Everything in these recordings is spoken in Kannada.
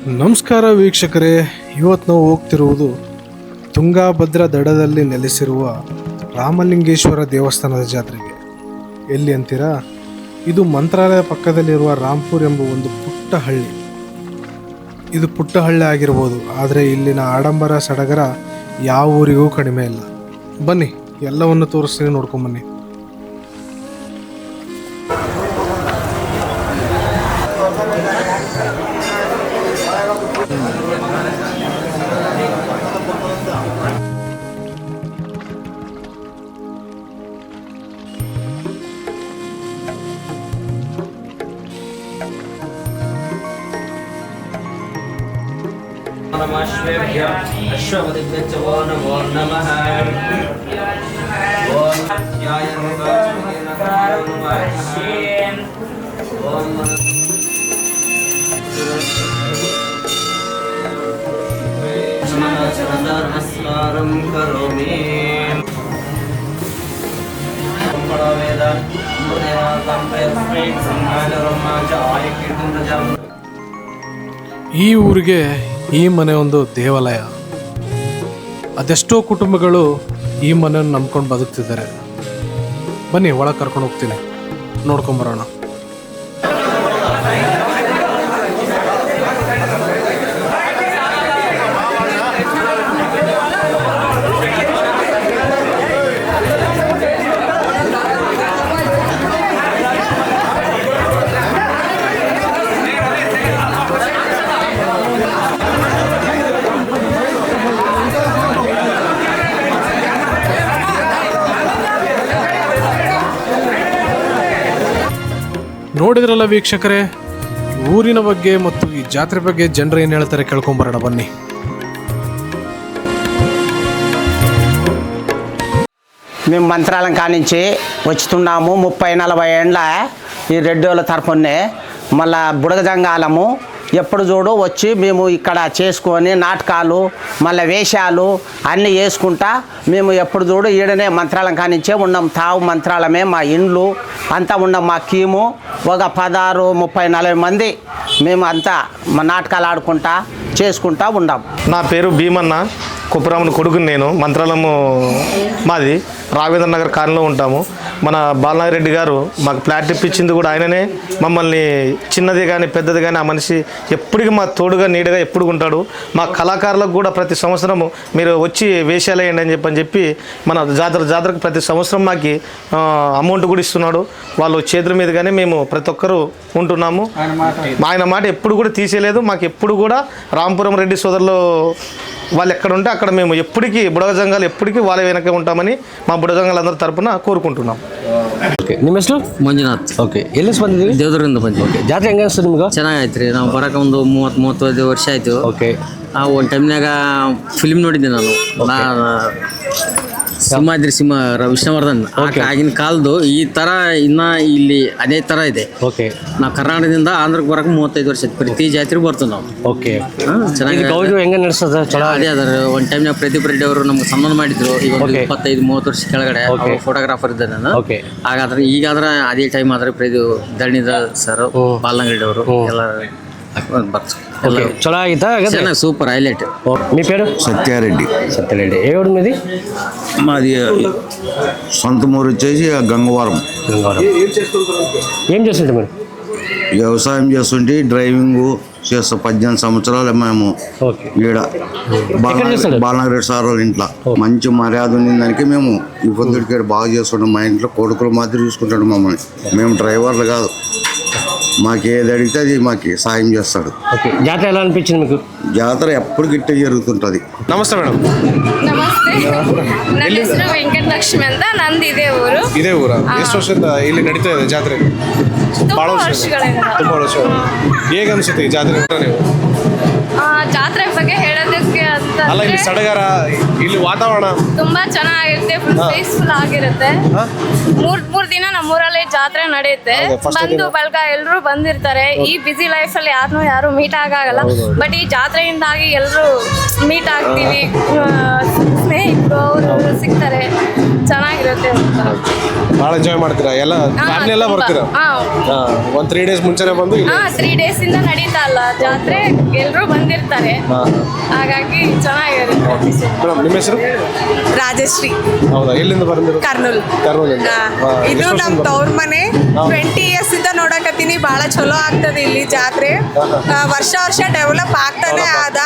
ನಮಸ್ಕಾರ ವೀಕ್ಷಕರೇ, ಇವತ್ತು ನಾವು ಹೋಗ್ತಿರುವುದು ತುಂಗಾಭದ್ರಾ ದಡದಲ್ಲಿ ನೆಲೆಸಿರುವ ರಾಮಲಿಂಗೇಶ್ವರ ದೇವಸ್ಥಾನದ ಜಾತ್ರೆಗೆ. ಎಲ್ಲಿ ಅಂತೀರಾ? ಇದು ಮಂತ್ರಾಲಯ ಪಕ್ಕದಲ್ಲಿರುವ ರಾಂಪುರ್ ಎಂಬ ಒಂದು ಪುಟ್ಟ ಹಳ್ಳಿ. ಇದು ಪುಟ್ಟ ಹಳ್ಳಿ ಆಗಿರ್ಬೋದು, ಆದರೆ ಇಲ್ಲಿನ ಆಡಂಬರ ಸಡಗರ ಯಾವ ಊರಿಗೂ ಕಡಿಮೆ ಇಲ್ಲ. ಬನ್ನಿ, ಎಲ್ಲವನ್ನು ತೋರಿಸ್ತೀನಿ, ನೋಡ್ಕೊಂಬನ್ನಿ. अश्वपतिभ्यो नमो नमः। नमस्कारं करोमि। ಈ ಊರಿಗೆ ಈ ಮನೆ ಒಂದು ದೇವಾಲಯ. ಅದೆಷ್ಟೋ ಕುಟುಂಬಗಳು ಈ ಮನೆಯನ್ನು ನಂಬ್ಕೊಂಡು ಬದುಕ್ತಿದ್ದಾರೆ. ಬನ್ನಿ, ಒಳಗೆ ಕರ್ಕೊಂಡು ಹೋಗ್ತೀನಿ, ನೋಡ್ಕೊಂಬರೋಣ. ನೋಡಿದ್ರಲ್ಲ ವೀಕ್ಷಕರೇ, ಊರಿನ ಬಗ್ಗೆ ಮತ್ತು ಈ ಜಾತ್ರೆ ಬಗ್ಗೆ ಜನರು ಏನು ಹೇಳ್ತಾರೆ ಕೇಳ್ಕೊಂಬರೋಣ ಬನ್ನಿ. మేము మంత్రాలయం కానించి వచ్చుతున్నాము. 30-40 ఏండ్ల ఈ రెడ్డోళ్ళ తరపునే మళ్ళా బుడగజంగాలము ఎప్పుడు చూడు వచ్చి మేము ఇక్కడ చేసుకొని నాటకాలు మళ్ళీ వేషాలు అన్నీ వేసుకుంటా మేము ఎప్పుడు చూడు ఈడనే మంత్రాలయం కానించే ఉన్నాం. తావు మంత్రాలమే మా ఇండ్లు అంతా ఉన్నాం. మా కీము ఒక 16-30-40 మంది మేము అంతా మా నాటకాలు ఆడుకుంటా చేసుకుంటా ఉన్నాం. నా పేరు భీమన్న, కుప్పరాముని కొడుకుని. నేను మంత్రాలయము మాది రాఘవేంద్ర నగర్ కాలనీలో ఉంటాము. మన బాలనాగ రెడ్డి గారు మాకు ఫ్లాట్ ఇప్పించింది కూడా ఆయననే. మమ్మల్ని చిన్నది కానీ పెద్దది కానీ ఆ మనిషి ఎప్పటికీ మా తోడుగా నీడగా ఎప్పుడు ఉంటాడు. మా కళాకారులకు కూడా ప్రతి సంవత్సరము మీరు వచ్చి వేషాలు వేయండి అని చెప్పి మన జాతరకు ప్రతి సంవత్సరం మాకు అమౌంట్ కూడా ఇస్తున్నాడు. వాళ్ళు చేతుల మీద కానీ మేము ప్రతి ఒక్కరూ ఉంటున్నాము. ఆయన మాట ఎప్పుడు కూడా తీసేయలేదు. మాకు ఎప్పుడు కూడా రాంపురం రెడ్డి సోదరులు వాళ్ళు ఎక్కడ ఉంటే అక్కడ మేము ఎప్పటికీ బుడగజంగాలు ఎప్పటికీ వాళ్ళ వెనకే ఉంటామని మా బుడగజంగాలందరి ತರಪುನ ಕೋರ್ಕೊಂటున్నాం. ಓಕೆ, ನಿಮ್ಮ ಹೆಸರು? ಮಂಜುನಾಥ್. ಓಕೆ, ಎಲ್ಲಿ ಬಂದಿದ್ದೀವಿ? ದೇವದುರ್ಗದಿಂದ ಬಂದಿದ್ದೀವಿ. ಓಕೆ, ಜಾತ್ರೆ ಹೆಂಗೆ ಅನಿಸ್ತು ನಿಮ್ಗೆ? ಚೆನ್ನಾಗೈತ್ರಿ. ನಾವು ಬರೋಕೆ ಒಂದು 30-35 ವರ್ಷ ಆಯಿತು. ಓಕೆ, ಒಂದು ಟೈಮ್ನಾಗ ಫಿಲ್ಮ್ ನೋಡಿದ್ದೆ ನಾನು. ಸಿಂಹಾದ್ರಿ ಸಿಂಹ ವಿಷ್ಣುವರ್ಧನ್. ಆಗಿನ ಕಾಲದ್ದು ಈ ಥರ ಇನ್ನ ಇಲ್ಲಿ ಅದೇ ಥರ ಇದೆ. ಓಕೆ, ನಾವು ಕರ್ನಾಟಕದಿಂದ ಆಂಧ್ರಕ್ಕೆ ಬರೋಕೆ 35 ವರ್ಷ ಆಯ್ತು. ಪ್ರತಿ ಜಾತ್ರೆಗೆ ಬರ್ತೀವಿ ನಾವು. ಓಕೆ, ಚೆನ್ನಾಗಿ ಗೌರವ ಹೆಂಗೆ ನಡೆಸ್ತದೆ? ಚಲೋ ಅದೇ ಅದಾರೆ. ಒಂದು ಟೈಮ್ನಾಗ ಪ್ರದೀಪ್ ರೆಡ್ಡಿ ಅವರು ನಮ್ಗೆ ಸನ್ಮಾನ ಮಾಡಿದ್ರು. ಈಗ ಒಂದು 25-30 ವರ್ಷ ಕೆಳಗಡೆ ಫೋಟೋಗ್ರಾಫರ್ ಇದ್ದೆ ನಾನು. ಓಕೆ, ಹಾಗಾದ್ರೆ ಈಗಾದ್ರೆ ಅದೇ ಟೈಮ್ ಆದ್ರೆ ಧರಣಿದ ಸರ್, ಬಾಲನಗಡ್ಡಿ ಅವರು ಎಲ್ಲ ఓకే, చలో ఆగితా ಚೆನ್ನಾಗಿ సూపర్ హైలైట్. మీ పేరు? సత్యారెడ్డి. సత్యరెడ్డి. ఏ ఊరు మీది? మాది సొంత ఊరు వచ్చేసి గంగవరం. గంగవరం. ఏం చేస్తుంటే మీరు? వ్యవసాయం చేస్తుంటే డ్రైవింగ్ చేస్తా. 18 సంవత్సరాలు మేము ఈడ బాలనగరెడ్డి సార్ వాళ్ళ ఇంట్లో మంచి మర్యాద ఉంది. దానికి మేము ఈ పొద్దుడికి బాగా చేస్తుంటాం. మా ఇంట్లో కొడుకులు మాత్రం చూసుకుంటాడు మమ్మల్ని. మేము డ్రైవర్లు కాదు. మాకు ఏది అడిగితే అది మాకు సాయం చేస్తాడు. జాతర ఎలా అనిపించింది మీకు? జాతర ఎప్పుడు గిట్టే జరుగుతుంటది. నమస్తే మేడం. ನಮಸ್ತೆ, ನನ್ನ ಹೆಸರು ವೆಂಕಟಲಕ್ಷ್ಮಿ ಅಂತ. ನಂದು ಇದೇ ಊರು. ಇದೇ ಊರ? ಎಷ್ಟು ವರ್ಷದಿಂದ ಇಲ್ಲಿ ನಡೀತಾ ಇದೆ ಜಾತ್ರೆ? ತುಂಬಾ ವರ್ಷಗಳಿಂದ. ತುಂಬ ವರ್ಷ. ಹೇಗೆ ಅನಿಸುತ್ತೆ ಈ ಜಾತ್ರೆ ನೀವು? ಜಾತ್ರೆ ಬಗ್ಗೆ ಹೇಳೋದಕ್ಕೆ ಅಂತ ಅಲ್ಲ, ಇಲ್ಲಿ ಸಡಗರ, ಇಲ್ಲಿ ವಾತಾವರಣ ತುಂಬಾ ಚೆನ್ನಾಗಿರುತ್ತೆ. ಫುಲ್ ಪೀಸ್ಫುಲ್ ಆಗಿರುತ್ತೆ. ಮೂರ್ ದಿನ ನಮ್ಮೂರಲ್ಲಿ ಜಾತ್ರೆ ನಡೆಯುತ್ತೆ. ಬಂಧು ಬಳಗ ಎಲ್ಲರೂ ಬಂದಿರ್ತಾರೆ. ಈ ಬಿಸಿ ಲೈಫ್ ಅಲ್ಲಿ ಯಾರು ಮೀಟ್ ಆಗಲ್ಲ. ಬಟ್ ಈ ಜಾತ್ರೆಯಿಂದಾಗಿ ಎಲ್ಲರೂ ಮೀಟ್ ಆಗ್ತೀವಿ. ಸ್ನೇಹಿತರು ಅವರು ಸಿಗ್ತಾರೆ. ಚೆನ್ನಾಗಿರುತ್ತೆ. ಭಾಳ ಎಂಜಾಯ್ ಮಾಡ್ತೀರಾ ಎಲ್ಲ ಫ್ಯಾಮಿಲಿ ಎಲ್ಲ ಬರ್ತೀರಾ? ಒಂದು 3 days ಮುಂಚೆನೆ ಬಂದು ಇಲ್ಲಿ 3 days ಇಂದ ನಡೀತಾ ಅಲ್ಲ ಜಾತ್ರೆ, ಎಲ್ರು ಬಂದಿರ್ತಾರೆ, ಹಾಗಾಗಿ ಚೆನ್ನಾಗಿರುತ್ತೆ. ಮೇಡಮ್ ನಿಮ್ಮ ಹೆಸರು? ರಾಜಶ್ರೀ. ಹೌದಾ, ಎಲ್ಲಿಂದ ಬಂದಿರೋದು? ಕರ್ನೂಲಿಂದ. ಇದು ನಮ್ ತವ್ರ ಮನೆ. 20 years ಇಂದ ನೋಡಕತ್ತೀನಿ. ಬಹಳ ಚಲೋ ಆಗ್ತದೆ ಇಲ್ಲಿ ಜಾತ್ರೆ. ವರ್ಷ ಡೆವಲಪ್ ಆಗ್ತಾನೆ ಆದ.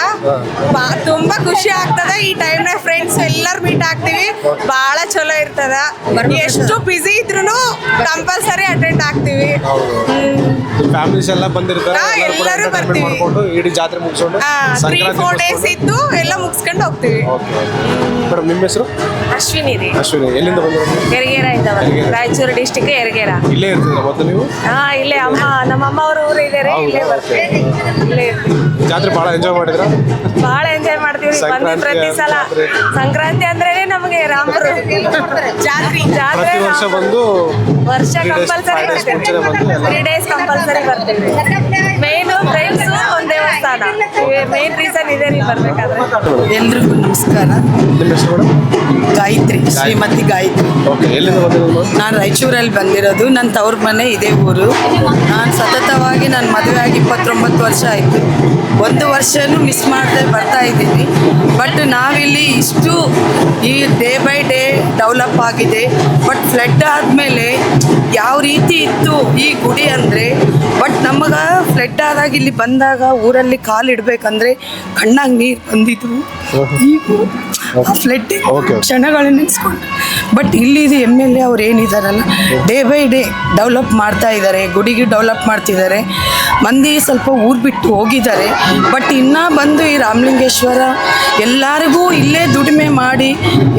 ತುಂಬಾ ಖುಷಿ ಆಗ್ತದೆ. ಈ ಟೈಮ್ನಾಗ ಫ್ರೆಂಡ್ಸ್ ಎಲ್ಲರೂ ಮೀಟ್ ಆಗ್ತೀವಿ. ಬಹಳ ಚಲೋ ಇರ್ತದ. ಎಷ್ಟು ಬಿಸಿ ಇದ್ರು ಕಂಪಲ್ಸರಿ ಅಟೆಂಡ್ ಆಗ್ತೀವಿ. ಫ್ಯಾಮಿಲೀಸ್ ಎಲ್ಲ ಬಂದಿರ್ತಾರೆ, ಎಲ್ಲರೂ ಬರ್ತೀವಿ. ಇಡೀ ಜಾತ್ರೆ ಮುಗಿಸ್ಕೊಂಡು 3-4 days ಇದ್ದು ಎಲ್ಲ ಮುಗಿಸ್ಕೊಂಡು ಹೋಗ್ತೀವಿ. ಮೇಡಮ್ ನಿಮ್ಮ ಹೆಸರು? ಅಶ್ವಿನಿ ರೀ. ಅಶ್ವಿನಿ, ಎಲ್ಲಿಂದ ಬಂದಿರೋದು? ಯರಗೇರ ಇಂದ ರಾಯಚೂರು ಡಿಸ್ಟಿಕ್ ಯರಗೇರ. ಇಲ್ಲೇ ಇರ್ತೀರಾ ಮೊದಲು ನೀವು? ಇಲ್ಲೇ ನಮ್ಮ ಅಮ್ಮ ಅವ್ರ ಊರು ಇದ್ದಾರೆ. ಇಲ್ಲೇ ಬರ್ತೀವಿ. ಇಲ್ಲೇ ಇರ್ತೀವಿ. ಜಾತ್ರೆ ಭಾಳ ಎಂಜಾಯ್ ಮಾಡಿದ್ರ? ಬಹಳ ಎಂಜಾಯ್ ಮಾಡ್ತೀವಿ. ಬಂದು ಪ್ರತಿ ಸಲ ಸಂಕ್ರಾಂತಿ ಅಂದ್ರೇನೆ ನಮಗೆ ರಾಮಪುರ ಜಾತ್ರೆ. ಪ್ರತಿ ವರ್ಷ ಬಂದು ವರ್ಷ 3 days, ಕಂಪಲ್ಸರಿ 5 days ಮುಂಚೆನೆ ಬಂದು ಎಲ್ಲ 3 days ಕಂಪಲ್ಸರಿ ಬರ್ತೀವಿ. ಮೇನ್ ಫ್ರೆಂಡ್ಸ್ ಒಂದ್ ದೇವಸ್ಥಾನ. ಮೇನ್ ರೀಸನ್ ಇದೆ ರೀ ಬರ್ಬೇಕಾದ್ರೆ. ಎಲ್ರಿಗೂ ನಮಸ್ಕಾರ. ನಿಮ್ಮ ಹೆಸರು ಮೇಡಮ್? ಗಾಯತ್ರಿ, ಶ್ರೀಮತಿ ಗಾಯತ್ರಿ. ಓಕೆ, ಎಲ್ಲಿಂದ ಬಂದಿರೋದು? ನಾನು ರಾಯಚೂರಲ್ಲಿ ಬಂದಿರೋದು. ನನ್ನ ತವ್ರ ಮನೆ ಇದೇ ಊರು. ನಾನು ಸತತವಾಗಿ ನನ್ನ ಮದುವೆ ಆಗಿ 29 ವರ್ಷ ಆಯಿತು. 1 ವರ್ಷನೂ ಮಿಸ್ ಮಾಡದೆ ಬರ್ತಾ ಇದ್ದೀನಿ. ಬಟ್ ನಾವಿಲ್ಲಿ ಇಷ್ಟು ಈ ಡೇ ಬೈ ಡೇ ಡೆವಲಪ್ ಆಗಿದೆ. ಬಟ್ ಫ್ಲಡ್ ಆದಮೇಲೆ ಯಾವ ರೀತಿ ಇತ್ತು ಈ ಗುಡಿ ಅಂದರೆ, ಬಟ್ ನಮಗೆ ಫ್ಲಡ್ ಆದಾಗ ಇಲ್ಲಿ ಬಂದಾಗ ಊರಲ್ಲಿ ಕಾಲಿಡ್ಬೇಕಂದ್ರೆ ಕಣ್ಣಾಗ ನೀರು ಬಂದಿದ್ವು. ಈಗ ಆ ಫ್ಲಡ್ ಕ್ಷಣಗಳನ್ನ ನೆನೆಸ್ಕೊಂಡು ಬಟ್ ಇಲ್ಲಿದು MLA ಅವ್ರು ಏನಿದಾರಲ್ಲ, ಡೇ ಬೈ ಡೇ ಡೆವಲಪ್ ಮಾಡ್ತಾ ಇದ್ದಾರೆ. ಗುಡಿಗೆ ಡೆವಲಪ್ ಮಾಡ್ತಿದ್ದಾರೆ. ಮಂದಿ ಸ್ವಲ್ಪ ಊರು ಬಿಟ್ಟು ಹೋಗಿದ್ದಾರೆ. ಬಟ್ ಇನ್ನೂ ಬಂದು ಈ ರಾಮಲಿಂಗೇಶ್ವರ ಎಲ್ಲರಿಗೂ ಇಲ್ಲೇ ದುಡಿಮೆ ಮಾಡಿ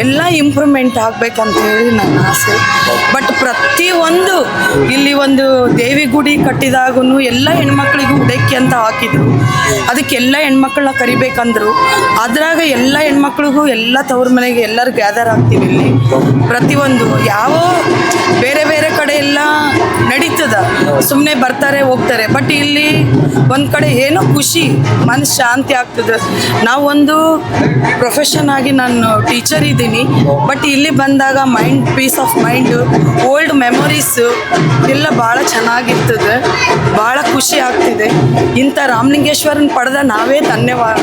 ಎಲ್ಲ ಇಂಪ್ರೂವ್ಮೆಂಟ್ ಆಗಬೇಕಂತ ಹೇಳಿ ನನ್ನ ಆಸೆ. ಬಟ್ ಪ್ರತಿಯೊಂದು ಇಲ್ಲಿ ಒಂದು ದೇವಿ ಗುಡಿ ಕಟ್ಟಿದಾಗೂ ಎಲ್ಲ ಹೆಣ್ಮಕ್ಳಿಗೂ ಉಡಕ್ಕೆ ಅಂತ ಹಾಕಿದ್ರು. ಅದಕ್ಕೆಲ್ಲ ಹೆಣ್ಮಕ್ಳನ್ನ ಕರಿಬೇಕಂದ್ರು. ಅದ್ರಾಗ ಎಲ್ಲ ಹೆಣ್ಮಕ್ಳಿಗೂ ಎಲ್ಲ ತವ್ರ ಮನೆಗೆ ಎಲ್ಲರೂ ಗ್ಯಾದರ್ ಆಗ್ತೀವಿ ಇಲ್ಲಿ. ಪ್ರತಿಯೊಂದು ಯಾವ ಬೇರೆ ಬೇರೆ ಕಡೆ ಎಲ್ಲ ನಡೀತದ, ಸುಮ್ಮನೆ ಬರ್ತಾರೆ ಹೋಗ್ತಾರೆ. ಬಟ್ ಇಲ್ಲಿ ಒಂದು ಕಡೆ ಏನೋ ಖುಷಿ, ಮನಸ್ಸು ಶಾಂತಿ ಆಗ್ತದೆ. ನಾವೊಂದು ಪ್ರೊಫೆಷನ್ ಆಗಿ ನಾನು ಟೀಚರ್ ಇದ್ದೀನಿ. ಬಟ್ ಇಲ್ಲಿ ಬಂದಾಗ mind, peace of mind, old memories ಎಲ್ಲ ಭಾಳ ಚೆನ್ನಾಗಿರ್ತದೆ. ಭಾಳ ಖುಷಿ ಆಗ್ತಿದೆ. ಇಂಥ ರಾಮಲಿಂಗೇಶ್ವರನ ಪಡೆದ ನಾವೇ ಧನ್ಯವಾದ.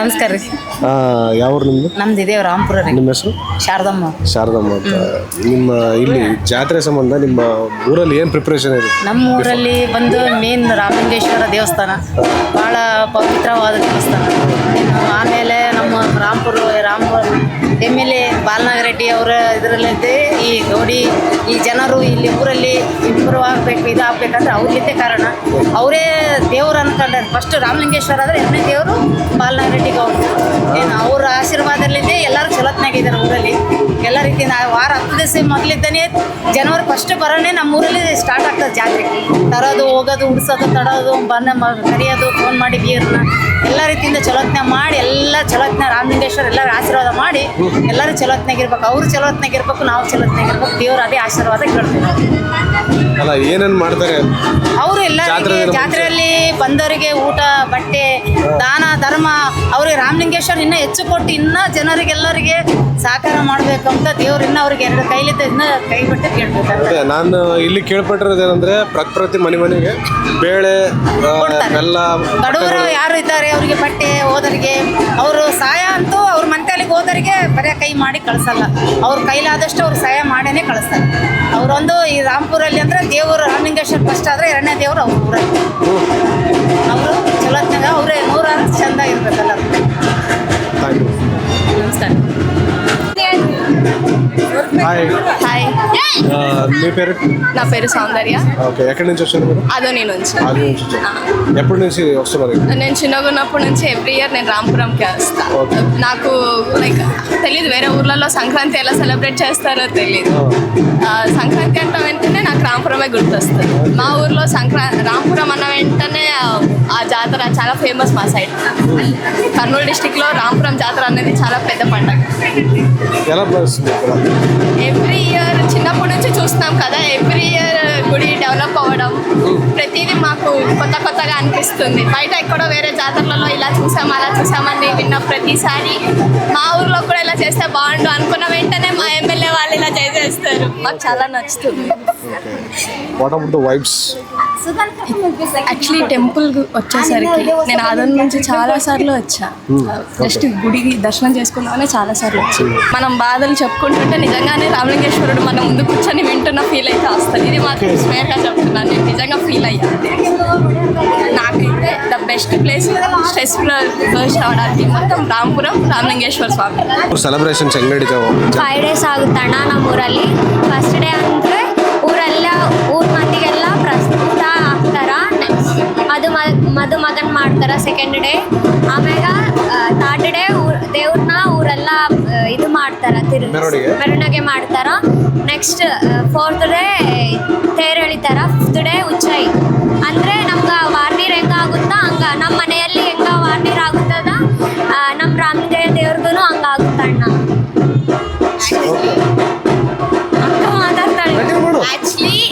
ನಮಸ್ಕಾರ ರೀ. ಯಾವ ಊರು ನಿಮ್ದು? ನಮ್ದು ಇದೇವ್ ರಾಮಪುರ ರೀ. ನಿಮ್ಮ ಹೆಸರು? ಶಾರದಮ್ಮ. ಶಾರದಮ್ಮ ಅಂತ. ನಿಮ್ಮ ಇಲ್ಲಿ ಜಾತ್ರೆ ಸಂಬಂಧ ನಿಮ್ಮ ಊರಲ್ಲಿ ಏನು ಪ್ರಿಪ್ರೇಷನ್ ಇದೆ? ನಮ್ಮ ಊರಲ್ಲಿ ಬಂದು ಮೇನ್ ರಾಮಲಿಂಗೇಶ್ವರ ದೇವಸ್ಥಾನ ಭಾಳ ಪವಿತ್ರವಾದ ದೇವಸ್ಥಾನ. ಆಮೇಲೆ ನಮ್ಮ ರಾಮಪುರ MLA ಬಾಲನಾಗರೆಡ್ಡಿ ರೆಡ್ಡಿ ಅವರ ಇದರಲ್ಲಿದ್ದೆ ಈ ಗೌಡಿ ಈ ಜನರು ಇಲ್ಲಿ ಊರಲ್ಲಿ ಇಂಪ್ರೂವ್ ಆಗಬೇಕು, ಇದಾಗಬೇಕಂದ್ರೆ ಅವ್ರಲಿದ್ದೇ ಕಾರಣ. ಅವರೇ ದೇವರು ಅನ್ಕೊಂಡ್ರೆ ಫಸ್ಟ್ ರಾಮಲಿಂಗೇಶ್ವರ ಆದರೆ 2ನೇ ದೇವರು ಬಾಲನಾಗರೆಡ್ಡಿ ರೆಡ್ಡಿ ಗೌಡ್ರು. ಏನು ಅವ್ರ ಆಶೀರ್ವಾದದಲ್ಲಿದ್ದೇ ಎಲ್ಲರೂ ಚಲೋತ್ನಾಗಿದ್ದಾರೆ ಊರಲ್ಲಿ. ಎಲ್ಲ ರೀತಿಯಿಂದ ವಾರ 10 ದಿವಸ ಮೊದಲಿದ್ದಾನೆ ಜನವರಿ 1 ಬರೋಣೆ ನಮ್ಮ ಊರಲ್ಲಿ ಸ್ಟಾರ್ಟ್ ಆಗ್ತದೆ ಜಾತ್ರೆ. ತರೋದು, ಹೋಗೋದು, ಉಡ್ಸೋದು, ತಡೋದು, ಕರಿಯೋದು, ಫೋನ್ ಮಾಡಿ ಬೀರ್ನ ಎಲ್ಲ ರೀತಿಯಿಂದ ಚಲೋತ್ನ ಮಾಡಿ ಎಲ್ಲ ಚಲೋತ್ನ ರಾಮಲಿಂಗೇಶ್ವರ ಎಲ್ಲರೂ ಆಶೀರ್ವಾದ ಮಾಡಿ ಎಲ್ಲರೂ ಚಲೋತ್ನಾಗಿರ್ಬೇಕು. ಅವರು ಚಲೋತ್ನಾಗಿರ್ಬೇಕು, ನಾವು ಚಲೋತ್ನಾಗಿರ್ಬೇಕು. ದೇವ್ರು ಅದೇ ಆಶೀರ್ವಾದ ಕೇಳ್ತೀವಿ. ಅಲ್ಲ, ಏನೇನು ಮಾಡ್ತಾರೆ ಅವರು ಎಲ್ಲ ಜಾತ್ರೆಯಲ್ಲಿ ಬಂದವರಿಗೆ ಊಟ, ಬಟ್ಟೆ, ದಾನ, ಧರ್ಮ, ಅವ್ರಿಗೆ ರಾಮಲಿಂಗೇಶ್ವರ ಇನ್ನೂ ಹೆಚ್ಚು ಕೊಟ್ಟು ಇನ್ನೂ ಜನರಿಗೆಲ್ಲರಿಗೆ ಸಹಕಾರ ಮಾಡಬೇಕು ಅಂತ ದೇವ್ರು ಇನ್ನೂ ಅವ್ರಿಗೆ 2 ಕೈಲಿದ್ದ ಇನ್ನೂ ಕೈ ಬಿಟ್ಟು ಕೇಳ್ಬೇಕು. ನಾನು ಇಲ್ಲಿ ಕೇಳ್ಪಟ್ಟಿರೋದೇನೆಂದ್ರೆ ಪ್ರತಿ ಮನೆಗೆ ಬೇಳೆ, ಬೆಲ್ಲ, ಬಡವರು ಯಾರು ಇದ್ದಾರೆ ಅವರಿಗೆ ಬಟ್ಟೆ, ಹೋದರಿಗೆ ಅವರು ಸಹಾಯ ಅಂತೂ ಅವ್ರ ಮನೆಗೆ ಹೋದರಿಗೆ ಬರೀ ಕೈ ಮಾಡಿ ಕಳಿಸಲ್ಲ. ಅವ್ರ ಕೈಲಾದಷ್ಟು ಅವ್ರು ಸಹಾಯ ಮಾಡೇ ಕಳಿಸ್ತಾರೆ. ಅವರೊಂದು ಈ ರಾಮಪುರಲ್ಲಿ ಅಂದರೆ ದೇವರು ರಾಮಲಿಂಗೇಶ್ವರ ಫಸ್ಟ್ ಆದರೆ 2ನೇ ದೇವರು ಅವ್ರ ಊರಲ್ಲಿ. ಅವರು ಚಲೋತ್ನಾಗ ಅವರೇ 100 ಚಂದ ಇರಬೇಕಲ್ಲ. ನಮಸ್ಕಾರ. హాయ్ హాయ్ మీ పేరు? నా పేరు సౌందర్య. ఓకే, ఎక్కడి నుంచి వచ్చారు మీరు? అదోని నుంచి. ఆది నుంచి వచ్చారు. ఎప్పటి నుంచి వస్తున్నారు? నేను చిన్నగా ఉన్నప్పటి నుంచి ఎవ్రీ ఇయర్ నేను రాంపురంకి వస్తాను. నాకు లైక్ తెలియదు వేరే ఊర్లలో సంక్రాంతి ఎలా సెలబ్రేట్ చేస్తారో తెలియదు. సంక్రాంతి అంటే వెంటనే నాకు రాంపురమే గుర్తొస్తుంది. మా ఊర్లో రాంపురం అన్న వెంటనే ఆ జాతర చాలా ఫేమస్ మా సైడ్. కర్నూలు డిస్టిక్లో రాంపురం జాతర అనేది చాలా పెద్ద పండుగ. ఎలా భావిస్తుంది? ఎవ్రీ ఇయర్ చిన్నప్పటి నుంచి చూస్తున్నాం కదా, ఎవ్రీ ఇయర్ గుడి డెవలప్ అవ్వడం ప్రతిదీ మాకు కొత్త కొత్తగా అనిపిస్తుంది. బయట ఎక్కడో వేరే జాతరలలో ఇలా చూసాం అలా చూసామని విన్న ప్రతిసారి మా ఊర్లో కూడా ఇలా చేస్తే బాగుండు అనుకున్న వెంటనే మా ఎమ్మెల్యే వాళ్ళు ఇలా చేసేస్తారు. మాకు చాలా నచ్చుతుంది. What about the vibes? Actually temple వచ్చేసరికి నేను ఆదరణ నుంచి చాలా సార్లు వచ్చా. జస్ట్ గుడికి దర్శనం చేసుకుందామని చాలా సార్లు వచ్చా. మనం బాధలు చెప్పుకుంటుంటే నిజంగానే రామలింగేశ్వరుడు మన ముందు కూర్చొని వింటున్న ఫీల్ అయితే వస్తుంది. ఇది మాత్రం స్వేర్గా చెప్తున్నాను, నేను నిజంగా ఫీల్ అయ్యాను. నాకైతే the best place stress reverse అవడానికి మొత్తం ರಾಮಪುರಂ ರಾಮಲಿಂಗೇಶ್ವರ ಸ್ವಾಮಿ ಸೆಲೆಬ್ರೇಷನ್ಸ್ ಹೆಂಗ್ ನಡೀತಾವ? 5 days ಆಗುತ್ತಣ್ಣ ನಮ್ಮೂರಲ್ಲಿ. ಫಸ್ಟ್ ಡೇ ಅಂದರೆ ಊರೆಲ್ಲ ಊರ್ ಮಂದಿಗೆಲ್ಲ ಪ್ರಸ್ತುತ ಹಾಕ್ತಾರ. ಅದು ಮದುಮಗನ್ ಮಾಡ್ತಾರ ಸೆಕೆಂಡ್ ಡೇ. ಆಮ್ಯಾಗ ಥರ್ಡ್ ಡೇ ದೇವ್ರನ್ನ ಊರೆಲ್ಲ ಇದು ಮಾಡ್ತಾರ, ಮೆರವಣಿಗೆ ಮಾಡ್ತಾರ. ನೆಕ್ಸ್ಟ್ 4th ಡೇ ತೇರು ಎಳಿತಾರ. 5th ಡೇ ಉಚ್ಚಾಯಿ ಅಂದರೆ ನಮ್ಗೆ ವಾರ್ನೀರು ಹೆಂಗಾಗುತ್ತಾ ಹಂಗೆ ನಮ್ಮ ಮನೆಯಲ್ಲಿ ಹೆಂಗ ವಾರ್ನೀರು ಆಗುತ್ತದ ನಮ್ಮ ರಾಮದೇವ ದೇವ್ರಿಗೂ ಹಂಗಾಗುತ್ತಣ್ಣ. ಅಕ್ಕ ಮಾತಾಡ್ತಾಳೆ. యాక్చువల్లీ